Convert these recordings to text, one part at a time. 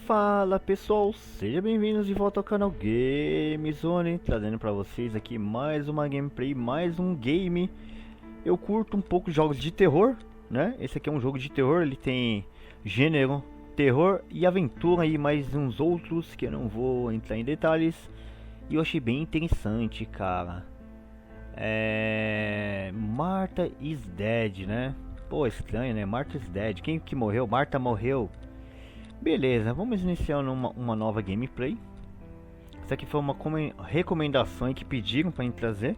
Fala pessoal, sejam bem-vindos de volta ao canal Gamezone, trazendo pra vocês aqui mais uma gameplay, mais um game. Eu curto um pouco jogos de terror, né? Esse aqui é um jogo de terror, ele tem gênero, terror e aventura e mais uns outros que eu não vou entrar em detalhes. E eu achei bem interessante, cara. Martha is Dead, né? Pô, estranho, né? Martha is Dead, quem que morreu? Martha morreu. Beleza, vamos iniciar uma nova gameplay. Essa aqui foi uma recomendação que pediram pra gente trazer.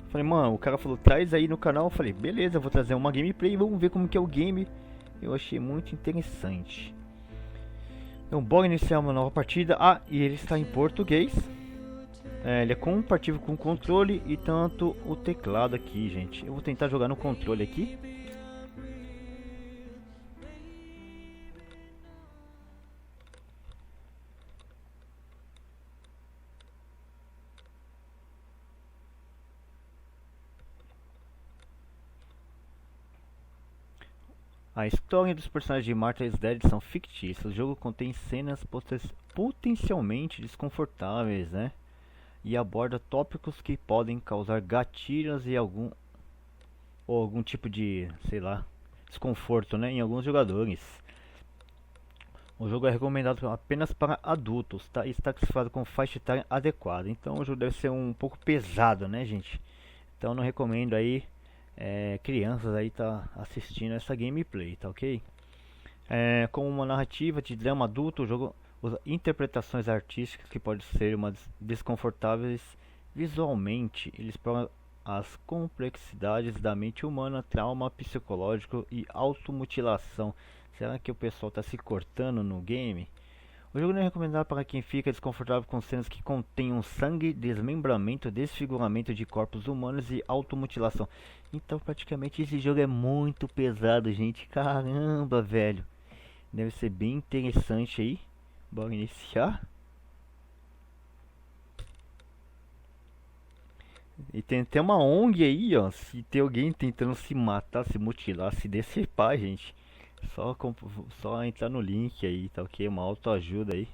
Falei, mano, o cara falou, traz aí no canal. Eu falei, beleza, eu vou trazer uma gameplay, vamos ver como que é o game. Eu achei muito interessante. Então, bora iniciar uma nova partida. Ah, e ele está em português. Ele é compatível com o controle e tanto o teclado aqui, gente. Eu vou tentar jogar no controle aqui. A história dos personagens de Martha is Dead são fictícias. O jogo contém cenas potencialmente desconfortáveis, né? E aborda tópicos que podem causar gatilhos e algum tipo de, sei lá, desconforto, né, em alguns jogadores. O jogo é recomendado apenas para adultos, tá? E está classificado com faixa etária adequada. Então o jogo deve ser um pouco pesado, né, gente? Então não recomendo aí crianças aí tá assistindo essa gameplay, tá ok? Com uma narrativa de drama adulto, o jogo usa interpretações artísticas que podem ser desconfortáveis visualmente. Ele explora as complexidades da mente humana, trauma psicológico e automutilação. Será que o pessoal está se cortando no game? O jogo não é recomendado para quem fica desconfortável com cenas que contenham sangue, desmembramento, desfiguramento de corpos humanos e automutilação. Então praticamente esse jogo é muito pesado, gente. Caramba, velho. Deve ser bem interessante aí. Bora iniciar. E tem até uma ONG aí, ó. Se tem alguém tentando se matar, se mutilar, se decepar, gente. Só entrar no link aí, tá ok? Uma autoajuda aí.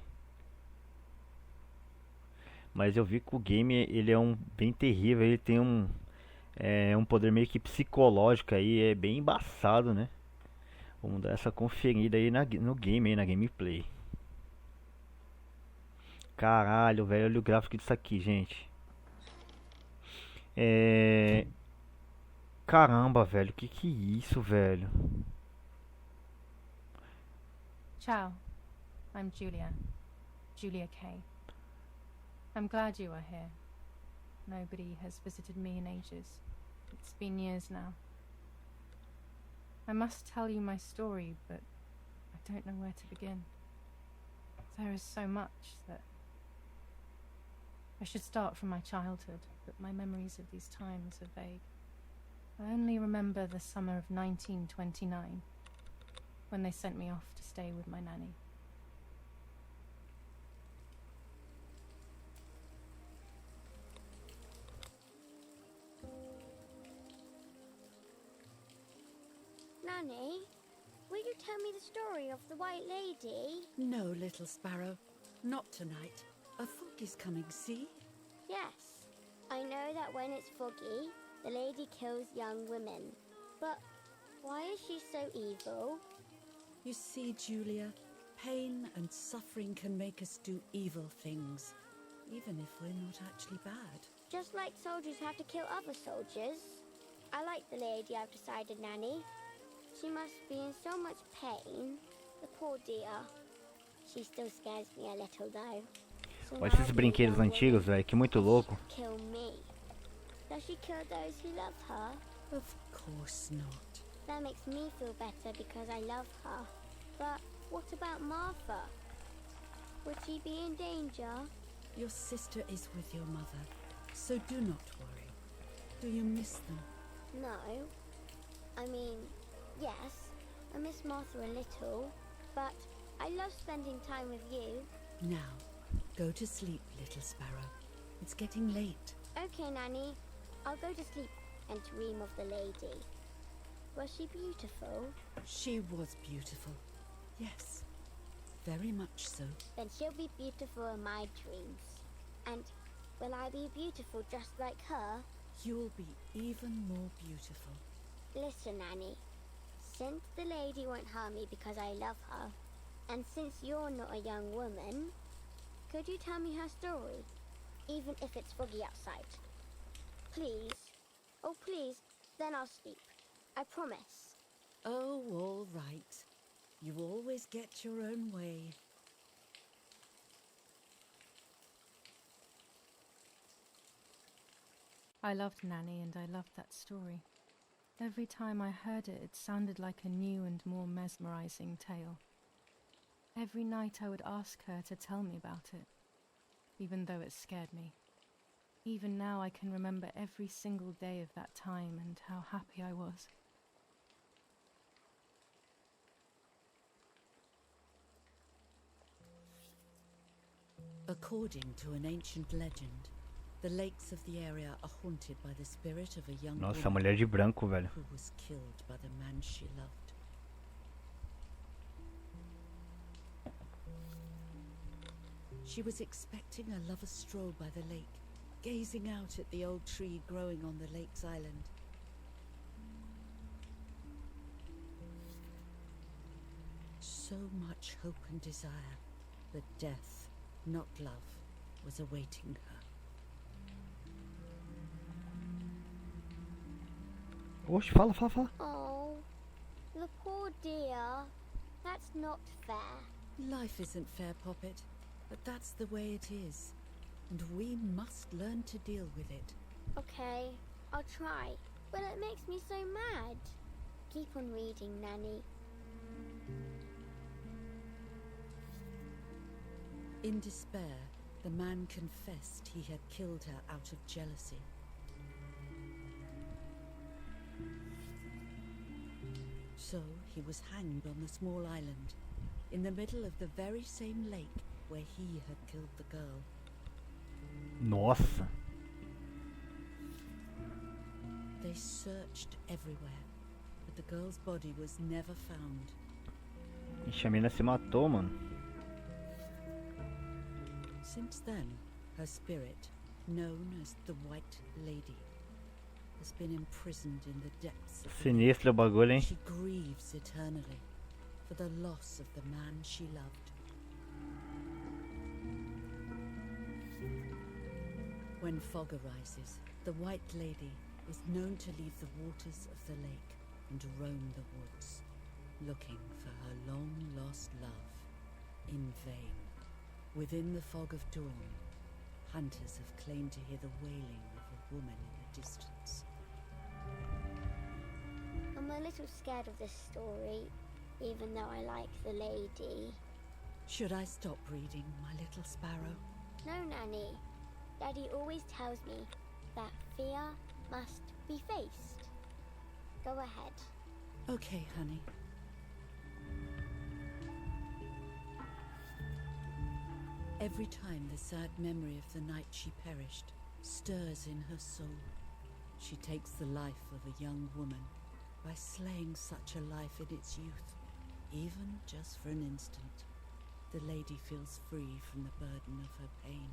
Mas eu vi que o game ele é bem terrível. Ele tem um poder meio que psicológico aí. É bem embaçado, né? Vamos dar essa conferida aí no game, aí, na gameplay. Caralho, velho. Olha o gráfico disso aqui, gente. Caramba, velho. Que é isso, velho? Ciao, I'm Julia Kay. I'm glad you are here. Nobody has visited me in ages. It's been years now. I must tell you my story, but I don't know where to begin. There is so much that I should start from my childhood, but my memories of these times are vague. I only remember the summer of 1929. When they sent me off to stay with my nanny. Nanny, will you tell me the story of the White Lady? No, little sparrow, not tonight. A fog is coming, see? Yes, I know that when it's foggy, the lady kills young women. But why is she so evil? You see, Julia, pain and suffering can make us do evil things, even if we're not actually bad. Just like soldiers have to kill other soldiers. I like the lady I've decided, Nanny. She must be in so much pain. The poor dear. She still scares me a little though. So olha esses brinquedos antigos, velho, que muito louco. Kill me. Does she kill those who love her? Of course not. That makes me feel better because I love her. But what about Martha? Would she be in danger? Your sister is with your mother, so do not worry. Do you miss them? No. I mean, yes, I miss Martha a little, but I love spending time with you. Now, go to sleep, little sparrow. It's getting late. Okay, Nanny. I'll go to sleep and dream of the lady. Was she beautiful? She was beautiful, yes. very much so. Then she'll be beautiful in my dreams. And will I be beautiful just like her? You'll be even more beautiful. Listen, Nanny. Since the lady won't harm me because I love her, and since you're not a young woman, could you tell me her story? Even if it's foggy outside. Please. Oh, please. Then I'll sleep. I promise. Oh, all right. You always get your own way. I loved Nanny and I loved that story. Every time I heard it, it sounded like a new and more mesmerizing tale. Every night I would ask her to tell me about it, even though it scared me. Even now I can remember every single day of that time and how happy I was. According to an ancient legend, the lakes of the area are haunted by the spirit of a young Nossa, a woman mulher de branco, velho. who was killed by the man she loved. She was expecting a lover's stroll by the lake, gazing out at the old tree growing on the lake's island. So much hope and desire, but death, not love, was awaiting her. Oxe, fala. Oh, the poor dear. That's not fair. Life isn't fair, Poppet, but that's the way it is, and we must learn to deal with it. Okay, I'll try. But it makes me so mad. Keep on reading, Nanny. In despair, the man confessed he had killed her out of jealousy. So he was hanged on the small island, in the middle of the very same lake where he had killed the girl. Nossa. They searched everywhere, but the girl's body was never found. Ixi, a mina se matou, mano. Since then, her spirit, known as the White Lady, has been imprisoned in the depths of the lake. Sinistro o bagulho, hein? She grieves eternally for the loss of the man she loved. When fog arises, the White Lady is known to leave the waters of the lake and roam the woods, looking for her long-lost love in vain. Within the fog of dawn, hunters have claimed to hear the wailing of a woman in the distance. I'm a little scared of this story, even though I like the lady. Should I stop reading, my little sparrow? No, Nanny. Daddy always tells me that fear must be faced. Go ahead. Okay, honey. Every time the sad memory of the night she perished stirs in her soul, she takes the life of a young woman by slaying such a life in its youth, even just for an instant. The lady feels free from the burden of her pain.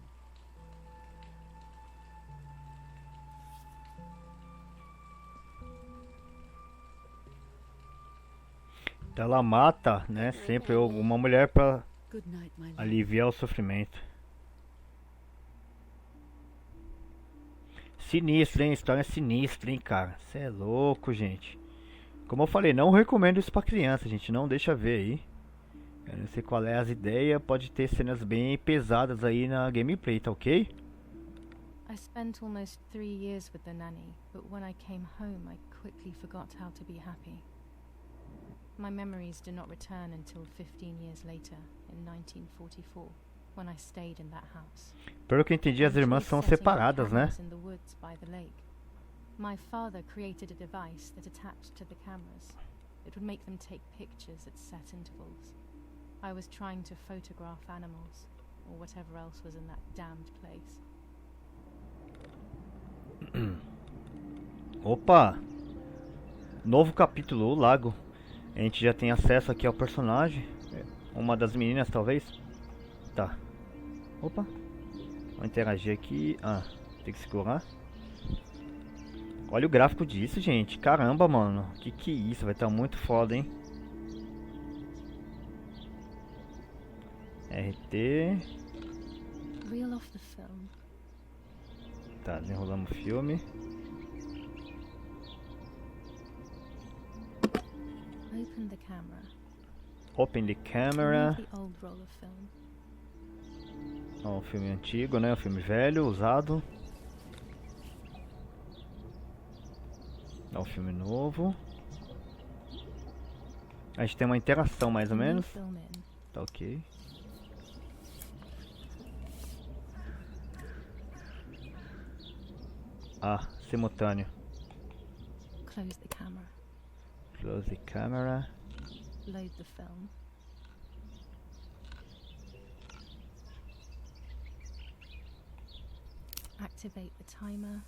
Então ela mata, né, sempre uma mulher pra Good night, my love. aliviar o sofrimento. Sinistro, hein? História sinistra, hein, cara? Cê é louco, gente. Como eu falei, não recomendo isso pra criança, gente. Não deixa ver aí. Eu não sei qual é as ideias. Pode ter cenas bem pesadas aí na gameplay, tá ok? I spent almost 3 years with the nanny, but when I came home I quickly forgot how to be happy. My memories do not return until 15 years later, in 1944, when I stayed in that house. Pelo que eu entendi, as irmãs são separadas, né? In the woods by the lake. My father created a device that attached to the cameras. It would make them take pictures at set intervals. I was trying to photograph animals, or whatever else was in that damned place. Opa! Novo capítulo, o lago. A gente já tem acesso aqui ao personagem. Uma das meninas, talvez? Tá. Opa. Vamos interagir aqui. Ah, tem que segurar. Olha o gráfico disso, gente. Caramba, mano. Que é isso? Vai estar muito foda, hein? RT. Reel off the film. Tá, desenrolamos o filme. Open the camera. Open the camera. Remove the old roll of film. Ó, o filme antigo, né? O filme velho, usado. Ó, o filme novo. A gente tem uma interação mais ou menos. Film in. Tá ok. Ah, simultâneo. Close the camera. Close the camera. Load the film. Activate the timer.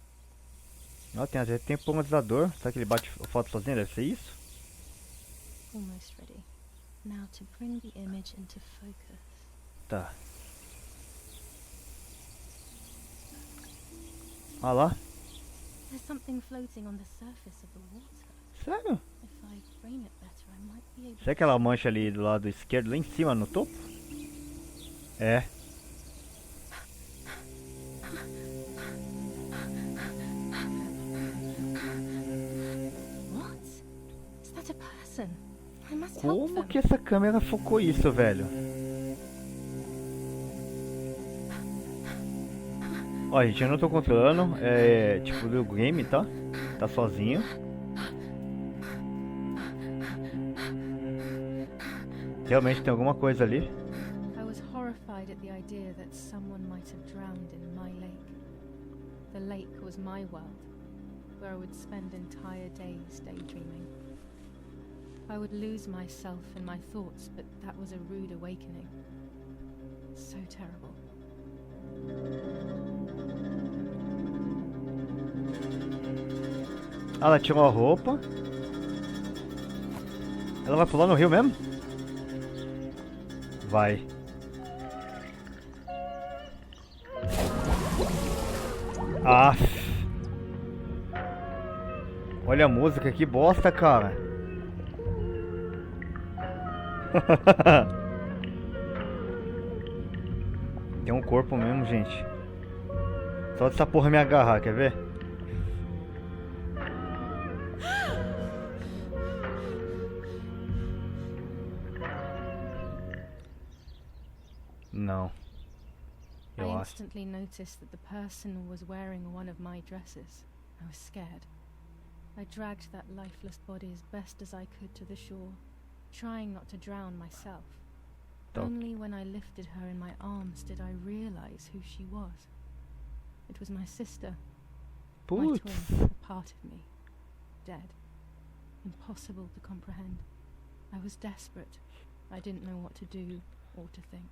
Ó, tem até temporizador. Será que ele bate a foto sozinho? Deve ser isso? Almost ready. Now to bring the image into focus. Tá. Olha lá. There's something floating on the surface of the water. Sério? If I frame it better, I might be able Será aquela mancha ali do lado esquerdo, lá em cima, no topo? É. What? Is that a person? I must help Como them. que essa câmera focou isso, velho? Ó, gente, eu não tô controlando. É tipo do game, tá? Tá sozinho. Realmente tem alguma coisa ali. I was horrified at the idea that someone might have drowned in my lake. The lake was my world, where I would spend entire days daydreaming. I would lose myself in my thoughts, but that was a rude awakening. So terrible. Ah, ela tirou a roupa. Ela vai pular no rio mesmo? Vai. Ah. Olha a música, que bosta, cara. Tem um corpo mesmo, gente. Só dessa porra me agarrar, quer ver? Não. I Eu acho. instantly noticed that the person was wearing one of my dresses. I was scared. I dragged that lifeless body as best as I could to the shore, trying not to drown myself. Don't. Only when I lifted her in my arms did I realize who she was. It was my sister, my Putz. twin, a part of me, dead. Impossible to comprehend. I was desperate. I didn't know what to do or to think.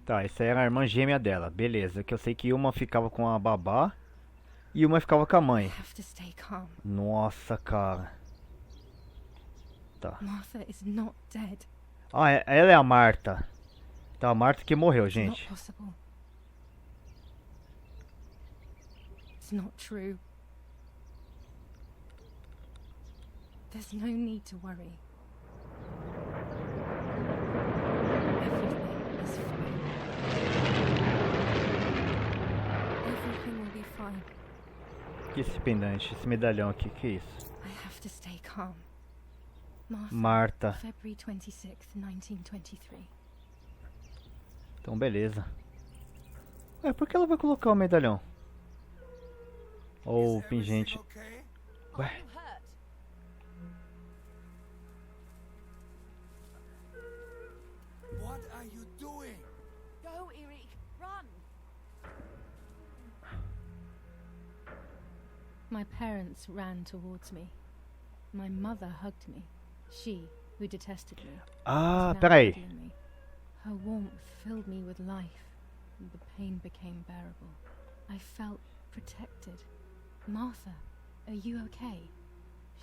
Tá, essa era a irmã gêmea dela. Beleza, que eu sei que uma ficava com a babá e uma ficava com a I mãe. have to stay calm. Nossa, cara. Tá. Martha is not dead. Ah, ela é a Marta. Tá, a Marta que morreu, It's not gente. possible. It's not true. There's no need to worry. Everything is fine. Everything will be fine. Que esse pendante, esse medalhão aqui, que é isso? I have to stay calm. Martha, Marta. February 26th, 1923. Então, beleza. Ué, por que ela vai colocar o medalhão? Ou o pingente? Ué. What are you doing? Go, Eric, run! My parents ran towards me. My mother hugged me. She, who detested me, Ah, was now peraí. cuddling me. Her warmth filled me with life, and the pain became bearable. I felt protected. Martha, are you okay?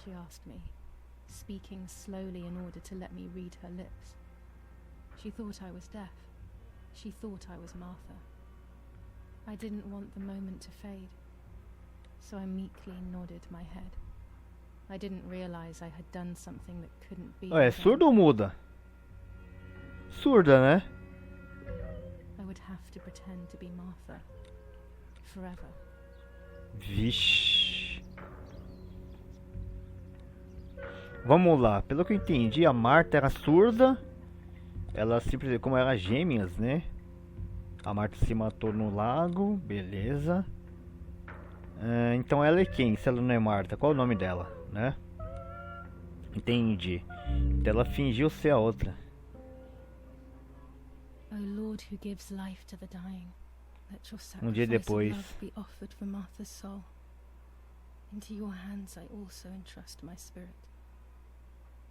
She asked me, speaking slowly in order to let me read her lips. She thought I was deaf. She thought I was Martha. I didn't want the moment to fade, so I meekly nodded my head. I didn't realize I had done something that couldn't be. É surda ou muda? Surda, né? I would have to pretend to be Martha forever. Vixe. Vamos lá. Pelo que eu entendi, a Marta era surda. Ela simplesmente, como era gêmeas, né? A Marta se matou no lago, beleza. Então ela é quem? Se ela não é Marta, qual é o nome dela, né? Entendi. Então ela fingiu ser a outra. O Lord who gives life to the dying, let your Dia sacrifice depois. of love be offered for Martha's soul. Into your hands I also entrust my spirit,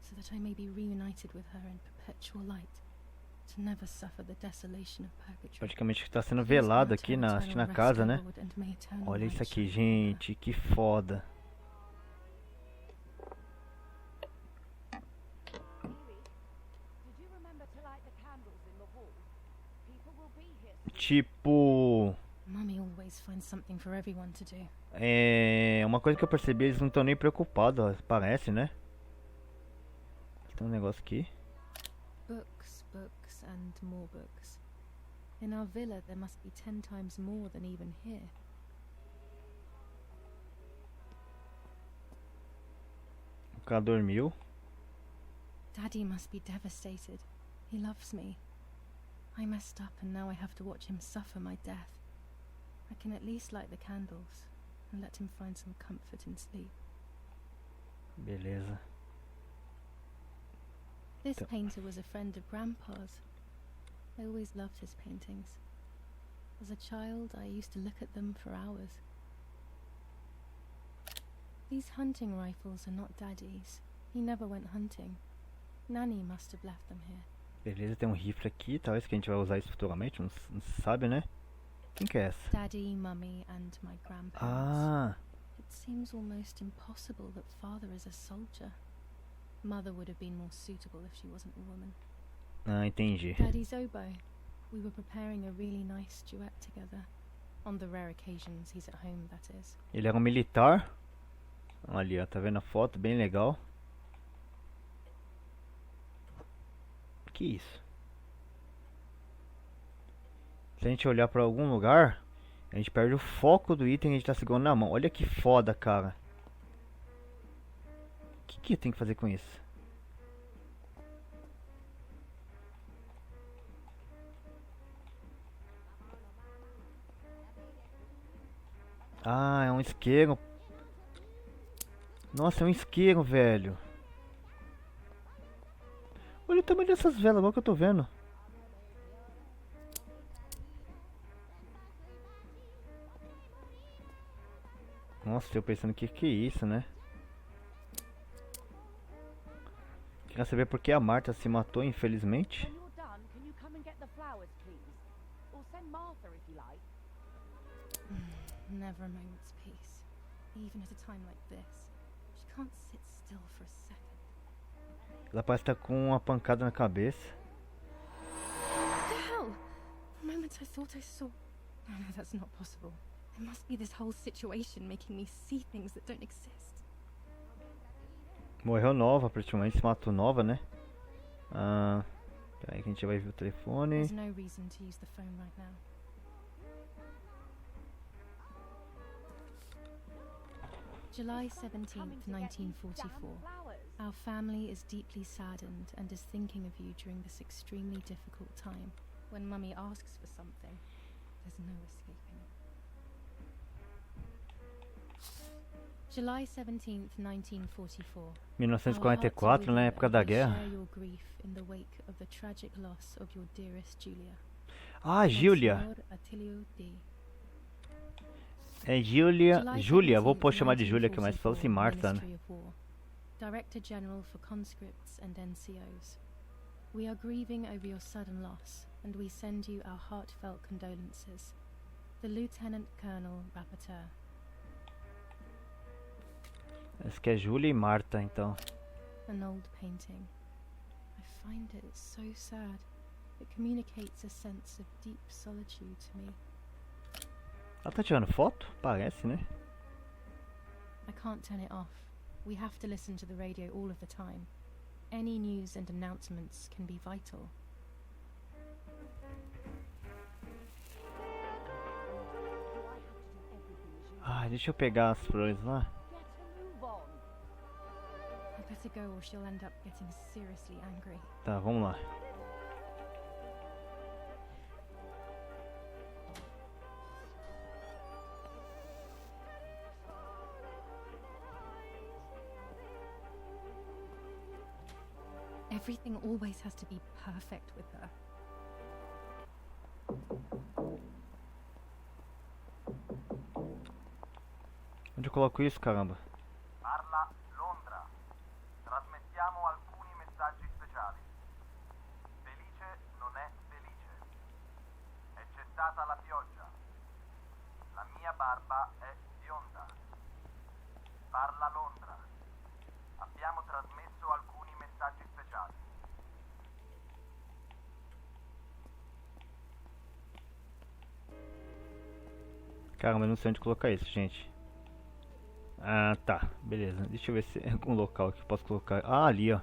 so that I may be reunited with her in perpetual light, to never suffer the desolation of purgatory. Praticamente está sendo velado aqui na casa, né? Olha isso aqui, gente, que foda. Tipo, Mommy always finds something for everyone to do. uma coisa que eu percebi, eles não estão nem preocupados, parece, né? Tem um negócio aqui. Books, books, and more books. In our villa there must be 10 times more than even here. O cara dormiu. Daddy must be devastated. He loves me. I messed up and now I have to watch him suffer my death. I can at least light the candles and let him find some comfort in sleep. Beleza. This painter was a friend of Grandpa's. I always loved his paintings. As a child, I used to look at them for hours. These hunting rifles are not Daddy's. He never went hunting. Nanny must have left them here. Beleza, tem um rifle aqui, talvez que a gente vai usar isso futuramente, não se sabe, né? Quem que é essa? Daddy, Mummy, and my grandparents. Ah, It seems almost impossible that Father is a soldier. Mother would have been more suitable if she wasn't a woman. Entendi. Daddy's oboe. We were preparing a really nice duet together. On the rare occasions he's at home, that is. Ele era um militar. Ali, ó, tá vendo a foto? Bem legal. Que isso? Se a gente olhar pra algum lugar, a gente perde o foco do item que a gente tá segurando na mão. Olha que foda, cara. O que eu tenho que fazer com isso? Ah, é um isqueiro. Nossa, é um isqueiro, velho. Olha o tamanho dessas velas, agora que eu tô vendo. Nossa, eu pensando que é isso, né? Quer saber por que a Marta se matou, infelizmente? Never a moment's peace. Even at a time like this. She can't sit still for a second. Ela parece estar com uma pancada na cabeça. What the hell? For a moment I thought I saw... No, that's not possible. There must be this whole situation making me see things that don't exist. Morreu nova, praticamente se matou nova, né? Peraí que a gente vai ver o telefone. There's no reason to use the phone right now. July 17th, 1944. Our family is deeply saddened and is thinking of you during this extremely difficult time. When Mummy asks for something, there's no escaping it. July 17th, 1944. 1944, na época da guerra. Share your grief in the wake of the tragic loss of your dearest Julia. Ah, Júlia. Monsignor Attilio D. É Júlia, vou chamar de Júlia, que é mais fácil assim, Marta, né? Director General for Conscripts and NCOs. We are grieving over your sudden loss, and we send you our heartfelt condolences. The Lieutenant Colonel Rapporteur. Esse que é Júlia e Marta, então. An old painting. I find it so sad. It communicates a sense of deep solitude to me. Ela tá tirando foto? Parece, né? I can't turn it off. We have to listen to the radio all of the time. Any news and announcements can be vital. Ai, deixa eu pegar as flores lá. I better go or she'll end up getting seriously angry. Tá, vamos lá. Everything always has to be perfect with her. Onde eu coloco isso, caramba? Parla Londra. Trasmettiamo alcuni messaggi speciali. Felice non è felice. È cessata la pioggia. La mia barba è bionda. Parla Londra. Abbiamo trasmesso alcuni messaggi speciali. Caramba, eu não sei onde colocar isso, gente. Ah, tá. Beleza. Deixa eu ver se é algum local que eu posso colocar. Ah, ali, ó.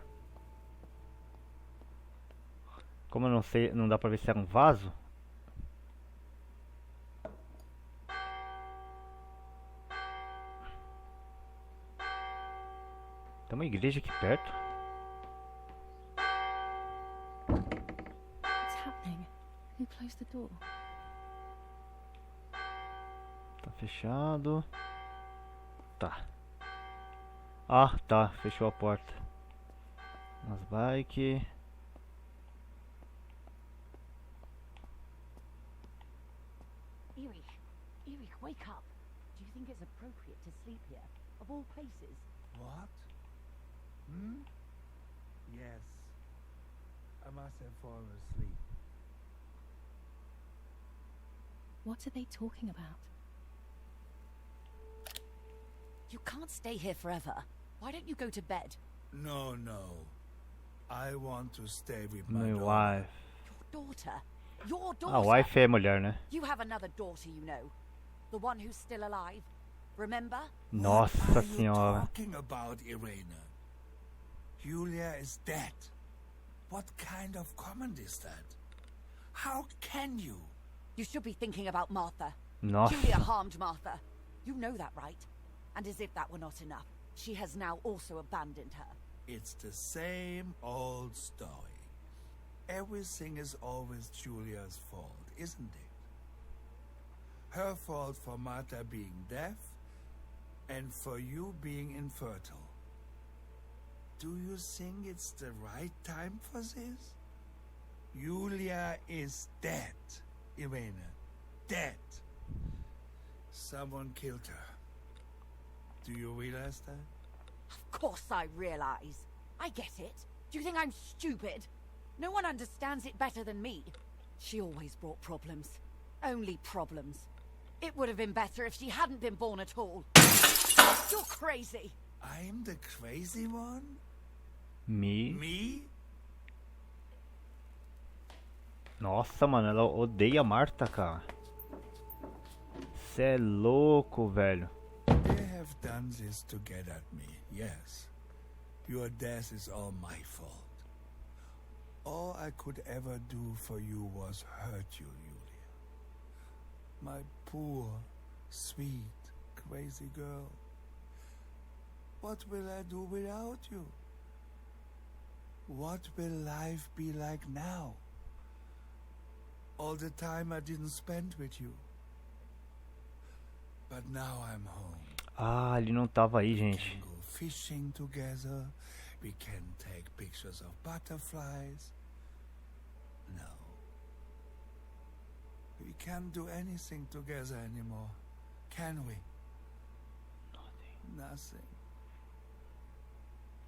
Como eu não sei, não dá pra ver se era um vaso. Tem uma igreja aqui perto. What's happening? Who closed the door? Tá fechado. Tá. Ah, tá. Fechou a porta. Umas bikes. Erich, wake up. Do you think it's appropriate to sleep here, of all places? What? Hmm? Yes. I must have fallen asleep. What are they talking about? You can't stay here forever. Why don't you go to bed? No. I want to stay with my My daughter. wife. Your daughter? Your A daughter? wife é mulher, né? You have another daughter, you know. The one who's still alive. Remember? Nossa What are you senhora. talking about, Irene? Julia is dead. What kind of comment is that? How can you? You should be thinking about Martha. Nossa. Julia harmed Martha. You know that, right? And as if that were not enough, she has now also abandoned her. It's the same old story. Everything is always Julia's fault, isn't it? Her fault for Martha being deaf, and for you being infertile. Do you think it's the right time for this? Julia is dead, Irene. Dead. Someone killed her. Do you realize that? Of course I realize. I get it. Do you think I'm stupid? No one understands it better than me. She always brought problems. Only problems. It would have been better if she hadn't been born at all. You're crazy. I'm the crazy one? Me. Me? Nossa, mano, ela odeia a Marta, cara. Cê é louco, velho. They have done this to get at me, yes. Your death is all my fault. All I could ever do for you was hurt you, Julia. My poor, sweet, crazy girl. What will I do without you? What will life be like now? All the time I didn't spend with you. But now I'm home. Ah, ele não tava aí, We gente. can go fishing together. We can take pictures of butterflies. No. We can't do anything together anymore, can we? Nothing.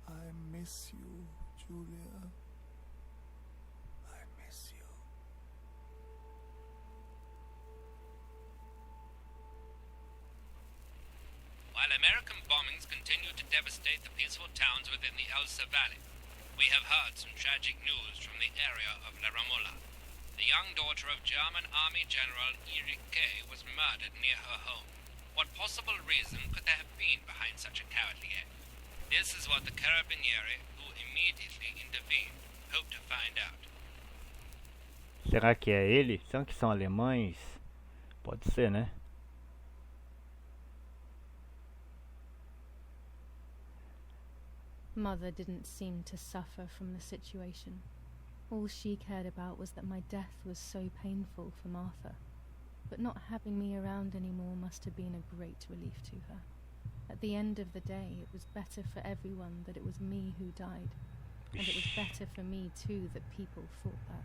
I miss you, Julia. I miss you. While American bombings continue to devastate the peaceful towns within the Elsa Valley, we have heard some tragic news from the area of La Ramola. The young daughter of German Army General Erich K. was murdered near her home. What possible reason could there have been behind such a cowardly act? This is what the Carabinieri, who immediately intervened, hope to find out. Será que é ele? Será que são alemães? Pode ser, né? Mother didn't seem to suffer from the situation. All she cared about was that my death was so painful for Martha. But not having me around anymore must have been a great relief to her. At the end of the day, it was better for everyone that it was me who died. And it was better for me too that people thought that.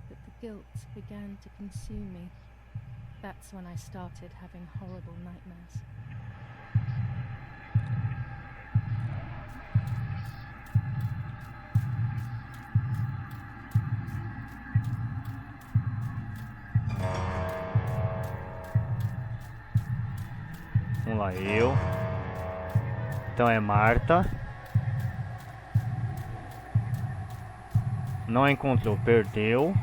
But the guilt began to consume me. That's when I started having horrible nightmares. Vamos lá, eu. Então é Marta. Não encontrou, perdeu.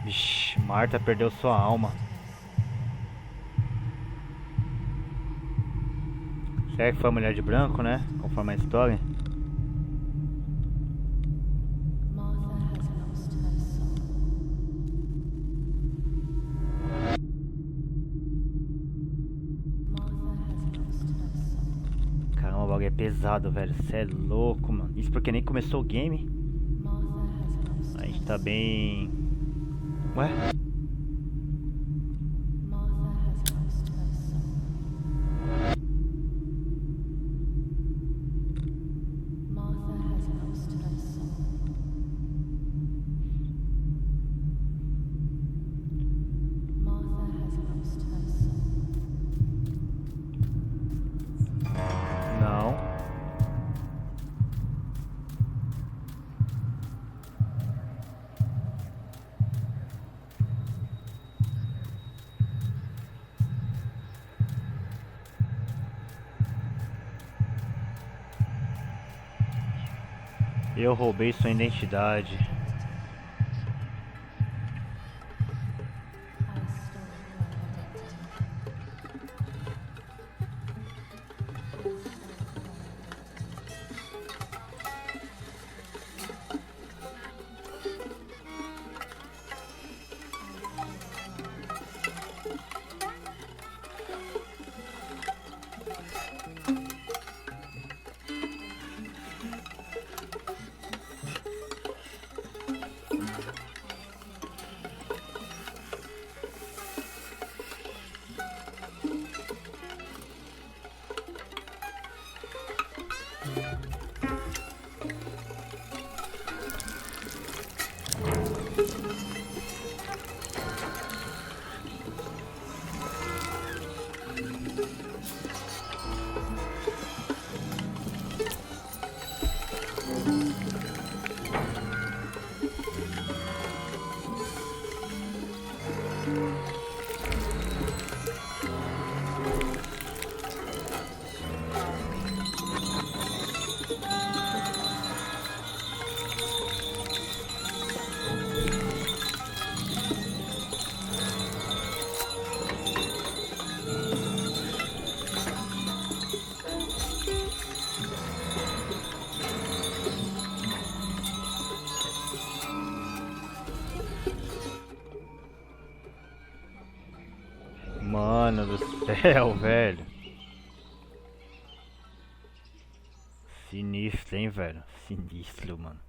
Vixe, Marta perdeu sua alma. Será que foi a mulher de branco, né? Conforme a história. Caramba, o bagulho é pesado, velho. Cê é louco, mano. Isso porque nem começou o game. A gente tá bem... Ué? Não. Eu roubei sua identidade. Mano do céu, velho. Sinistro, hein, velho. Sinistro, mano.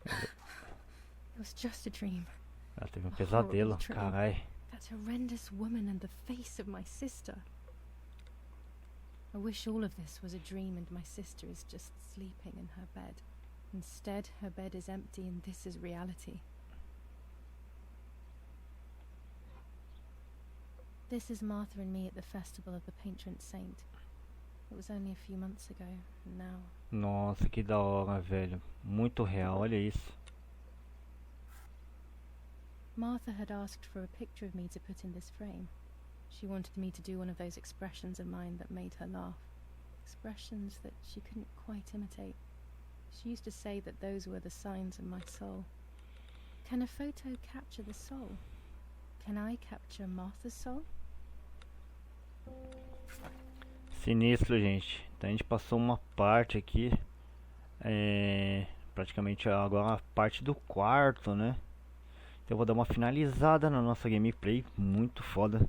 It was just a dream. Ela teve um pesadelo, carai. That horrendous woman and the face of my sister. I wish all of this was a dream and my sister is just sleeping in her bed. Instead, her bed is empty and this is reality. This is Martha and me at the festival of the patron saint. It was only a few months ago, and now... Nossa, que da hora, velho. Muito real, olha isso. Martha had asked for a picture of me to put in this frame. She wanted me to do one of those expressions of mine that made her laugh. Expressions that she couldn't quite imitate. She used to say that those were the signs of my soul. Can a photo capture the soul? Can I capture Martha's soul? Sinistro, gente. Então a gente passou uma parte aqui. Praticamente agora a parte do quarto, né? Então eu vou dar uma finalizada na nossa gameplay. Muito foda.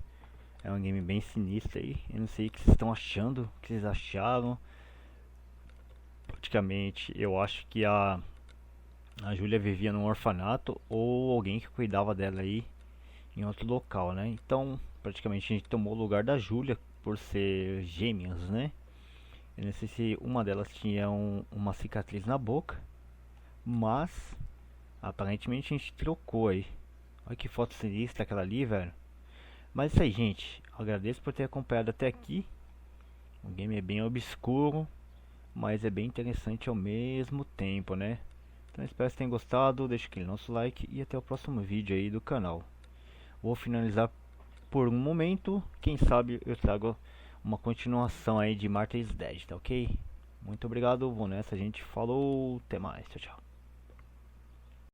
É um game bem sinistro aí. Eu não sei o que vocês estão achando. O que vocês acharam. Praticamente eu acho que a Júlia vivia num orfanato. Ou alguém que cuidava dela aí em outro local, né? Então praticamente a gente tomou o lugar da Júlia por ser gêmeas, né? Eu não sei se uma delas tinha uma cicatriz na boca, mas aparentemente a gente trocou aí. Olha que foto sinistra aquela ali, velho. Mas é isso aí, gente. Agradeço por ter acompanhado até aqui. O game é bem obscuro, mas é bem interessante ao mesmo tempo, né? Então espero que tenham gostado. Deixa aquele nosso like e até o próximo vídeo aí do canal. Vou finalizar por um momento. Quem sabe eu trago uma continuação aí de Martha is Dead, tá ok? Muito obrigado, vou nessa, gente. Falou, até mais, tchau, tchau.